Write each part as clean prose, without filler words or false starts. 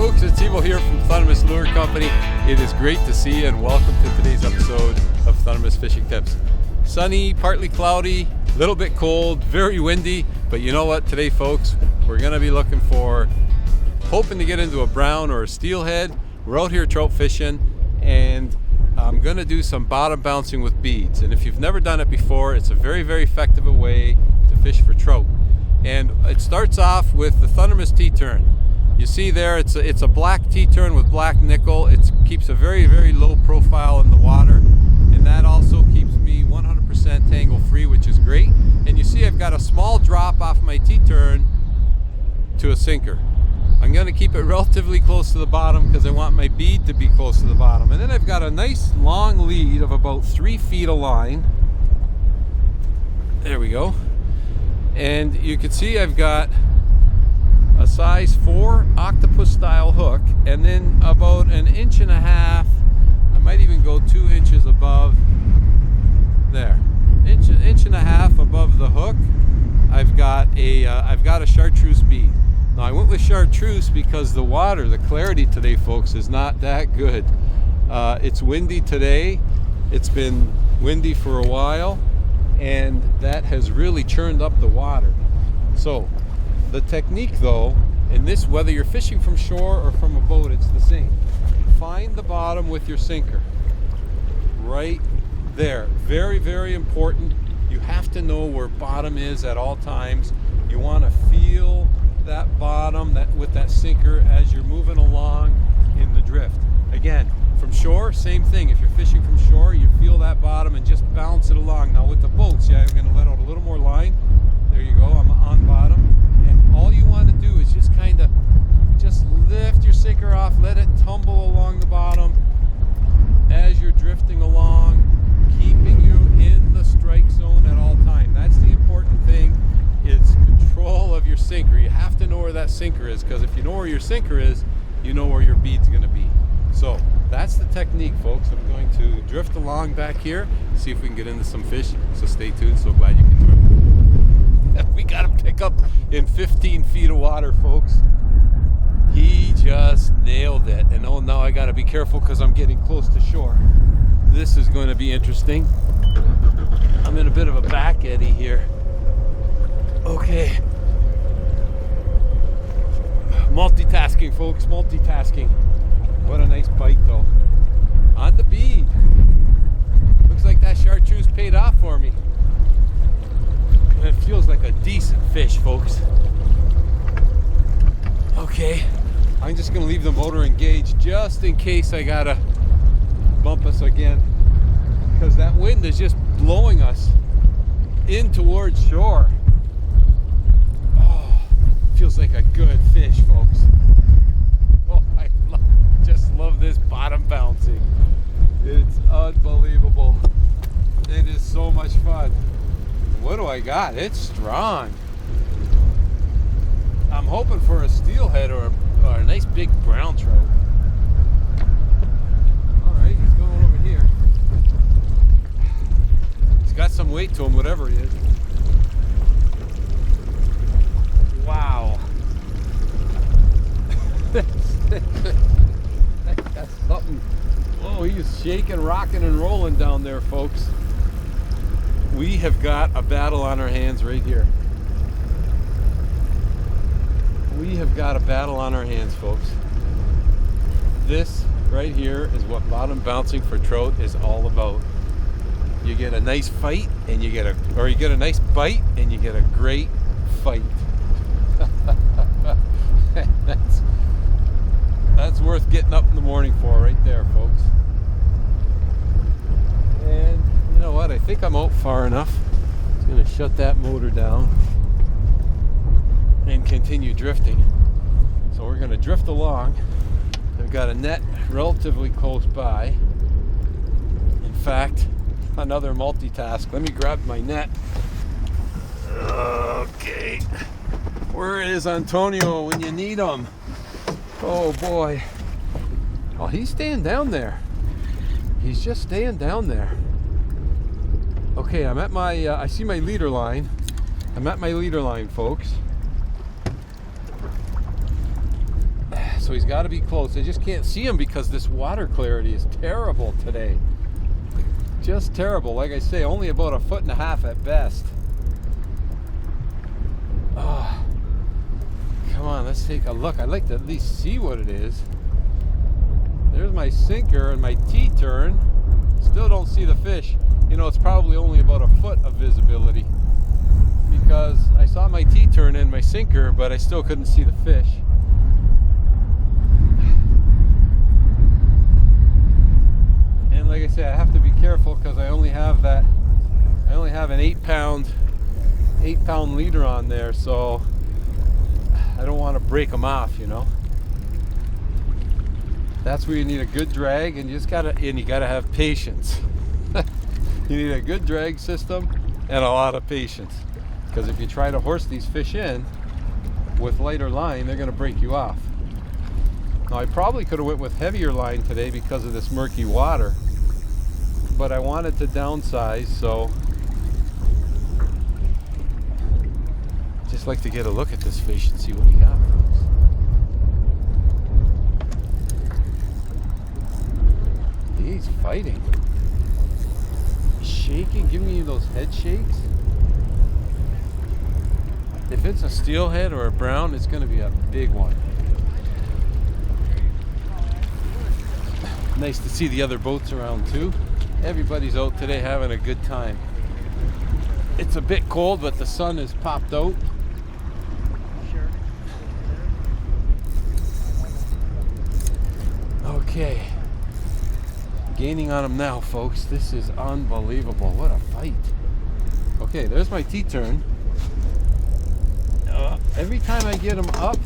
folks, it's Evo here from Thundermist Lure Company. It is great to see you and welcome to today's episode of Thundermist Fishing Tips. Sunny, partly cloudy, a little bit cold, very windy, but you know what today folks, we're going to be looking for, hoping to get into a brown or a steelhead. We're out here trout fishing and I'm going to do some bottom bouncing with beads. And if you've never done it before, it's a very, very effective way to fish for trout. And it starts off with the Thundermist T-turn. You see there, it's a black T-turn with black nickel. It keeps a very, very low profile in the water. And that also keeps me 100% tangle-free, which is great. And you see I've got a small drop off my T-turn to a sinker. I'm going to keep it relatively close to the bottom because I want my bead to be close to the bottom. And then I've got a nice long lead of about 3 feet of line. There we go. And you can see I've got a size 4 octopus-style hook, and then about 1.5 inches, I might even go 2 inches above there. Inch and a half above the hook, I've got a chartreuse bead. Now I went with chartreuse because the water, the clarity today, folks, is not that good. It's windy today. It's been windy for a while, and that has really churned up the water. So the technique though, in this, whether you're fishing from shore or from a boat, it's the same. Find the bottom with your sinker. Right there. Very, very important. You have to know where bottom is at all times. You want to feel that bottom with that sinker as you're moving along in the drift. Again, from shore, same thing. If you're fishing from shore, you feel that bottom and just bounce it along. Now with the boats, yeah, I'm going to let out a little more line. There you go, I'm on bottom. And all you want to do is just kind of lift your sinker off, let it tumble along the bottom as you're drifting along, keeping you in the strike zone at all time. That's the important thing, is control of your sinker. You have to know where that sinker is, because if you know where your sinker is, you know where your bead's going to be. So that's the technique, folks. I'm going to drift along back here, see if we can get into some fish. So stay tuned. So glad you can join me. We got to pick up in 15 feet of water, folks. He just nailed it. And oh, now I got to be careful because I'm getting close to shore. This is going to be interesting. I'm in a bit of a back eddy here. Okay. Multitasking, folks, multitasking. What a nice bite, though. On the bead. Looks like that chartreuse paid off for me. And it feels like a decent fish, folks. Okay, I'm just gonna leave the motor engaged just in case I gotta bump us again, because that wind is just blowing us in towards shore. Oh, feels like a good fish, folks. Oh, I just love this bottom bouncing. It's unbelievable. It is so much fun. What do I got? It's strong. I'm hoping for a steelhead or a nice big brown trout. Alright, he's going over here. He's got some weight to him, whatever he is. Wow. That's something. Oh, he's shaking, rocking, and rolling down there, folks. We have got a battle on our hands right here. We have got a battle on our hands, folks. This right here is what bottom bouncing for trout is all about. You get a nice fight and you get a nice bite and you get a great fight. That's worth getting up in the morning for right there, folks. And you know what? I think I'm out far enough. I'm going to shut that motor down and continue drifting. So we're going to drift along. I've got a net relatively close by. In fact, another multitask. Let me grab my net. Okay. Where is Antonio when you need him? Oh boy. Oh, he's staying down there. He's just staying down there. Okay, I'm at my, I see my leader line. I'm at my leader line, folks. so he's got to be close. I just can't see him because this water clarity is terrible today. Just terrible. Like I say, only about 1.5 feet at best. Oh, come on, let's take a look. I'd like to at least see what it is. There's my sinker and my T-turn. Still don't see the fish. You know, it's probably only about 1 foot of visibility because I saw my T-turn and my sinker, but I still couldn't see the fish. And like I say, I have to be careful because I only have an 8-pound leader on there, so I don't want to break them off, you know. That's where you need a good drag, and you gotta have patience. You need a good drag system and a lot of patience, because if you try to horse these fish in with lighter line, they're gonna break you off. Now I probably could have went with heavier line today because of this murky water, but I wanted to downsize, so just like to get a look at this fish and see what he got, folks. He's fighting. Shaking, giving me those head shakes. If it's a steelhead or a brown, it's going to be a big one. Nice to see the other boats around too. Everybody's out today having a good time. It's a bit cold, but the sun has popped out. Okay. Gaining on him now, folks. This is unbelievable. What a fight. Okay, there's my T-turn. Every time I get him up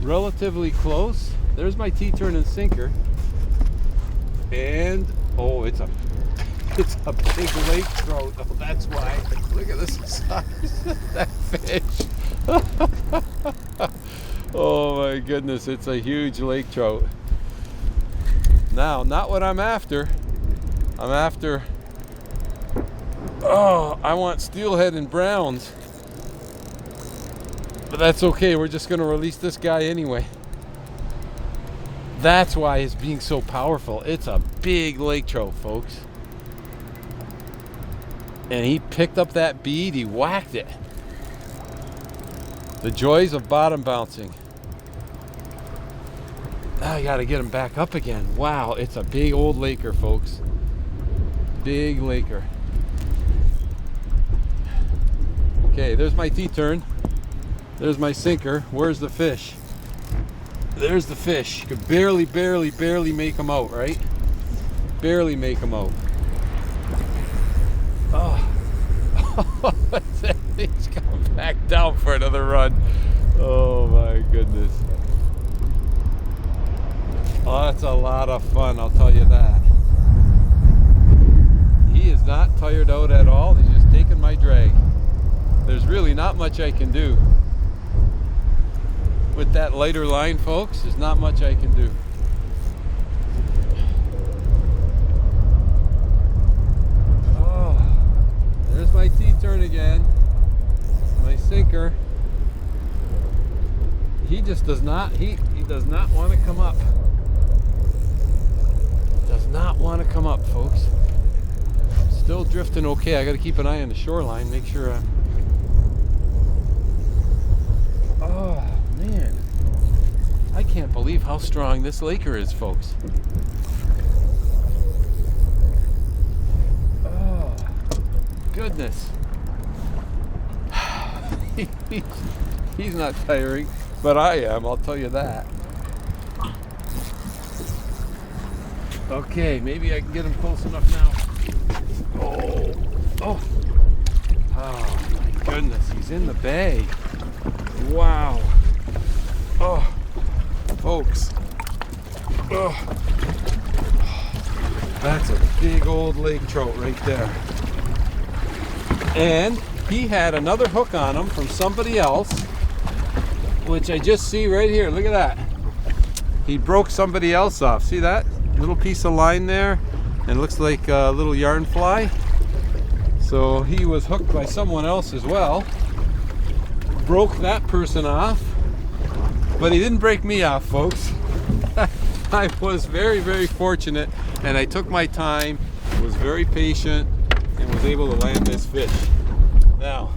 relatively close, there's my T-turn and sinker. And, oh, it's a big lake trout. Oh, that's why. Look at the size of that fish. Oh my goodness, it's a huge lake trout. Now, not what I'm after. I'm after, I want steelhead and browns. But that's okay, we're just gonna release this guy anyway. That's why it's being so powerful. It's a big lake trout, folks. And he picked up that bead, he whacked it. The joys of bottom bouncing. I gotta get him back up again. Wow, it's a big old laker, folks. Big laker. Okay, there's my T-turn. There's my sinker. Where's the fish? There's the fish. You could barely make him out, right? Barely make him out. Oh. He's coming back down for another run. Oh my goodness. Oh, that's a lot of fun, I'll tell you that. He is not tired out at all. He's just taking my drag. There's really not much I can do. With that lighter line, folks, there's not much I can do. Oh, there's my T-turn again. My sinker. He just does not, he does not want to come up. Does not want to come up, folks. Still drifting okay. I got to keep an eye on the shoreline, make sure I'm... Oh, man. I can't believe how strong this laker is, folks. Oh, goodness. He's not tiring, but I am, I'll tell you that. Okay, maybe I can get him close enough now. Oh my goodness, he's in the bay. Wow. Oh, folks. Oh, that's a big old lake trout right there. And he had another hook on him from somebody else, which I just see right here. Look at that. He broke somebody else off. See that? Little piece of line there, and it looks like a little yarn fly. So he was hooked by someone else as well. Broke that person off. But he didn't break me off, folks. I was very, very fortunate, and I took my time, was very patient, and was able to land this fish. Now,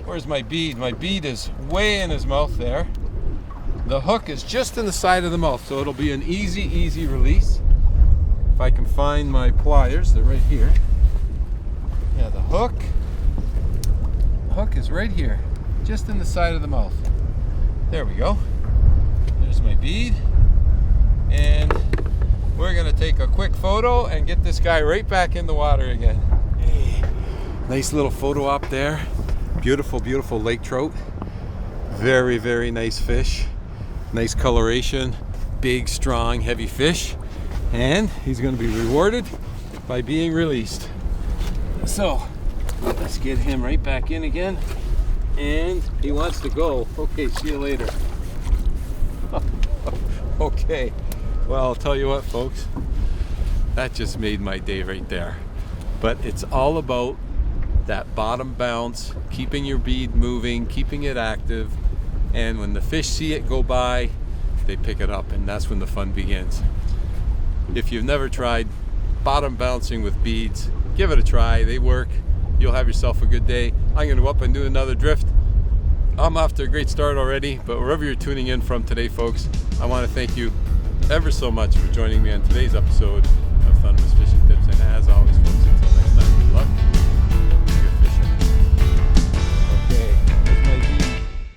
where's my bead? My bead is way in his mouth there. The hook is just in the side of the mouth, so it'll be an easy release. If I can find my pliers, they're right here. Yeah, the hook is right here, just in the side of the mouth. There we go. There's my bead. And we're gonna take a quick photo and get this guy right back in the water again. Hey, nice little photo op there. Beautiful, beautiful lake trout. Very, very nice fish. Nice coloration. Big, strong, heavy fish. And he's gonna be rewarded by being released. So, let's get him right back in again. And he wants to go. Okay, see you later. Okay. Well, I'll tell you what, folks, that just made my day right there. But it's all about that bottom bounce, keeping your bead moving, keeping it active, and when the fish see it go by, they pick it up, and that's when the fun begins. If you've never tried bottom bouncing with beads, give it a try. They work. You'll have yourself a good day. I'm going to go up and do another drift. I'm off to a great start already, but wherever you're tuning in from today, folks, I want to thank you ever so much for joining me on today's episode of Thundermist Fishing Tips. And as always, folks, until next time, good luck.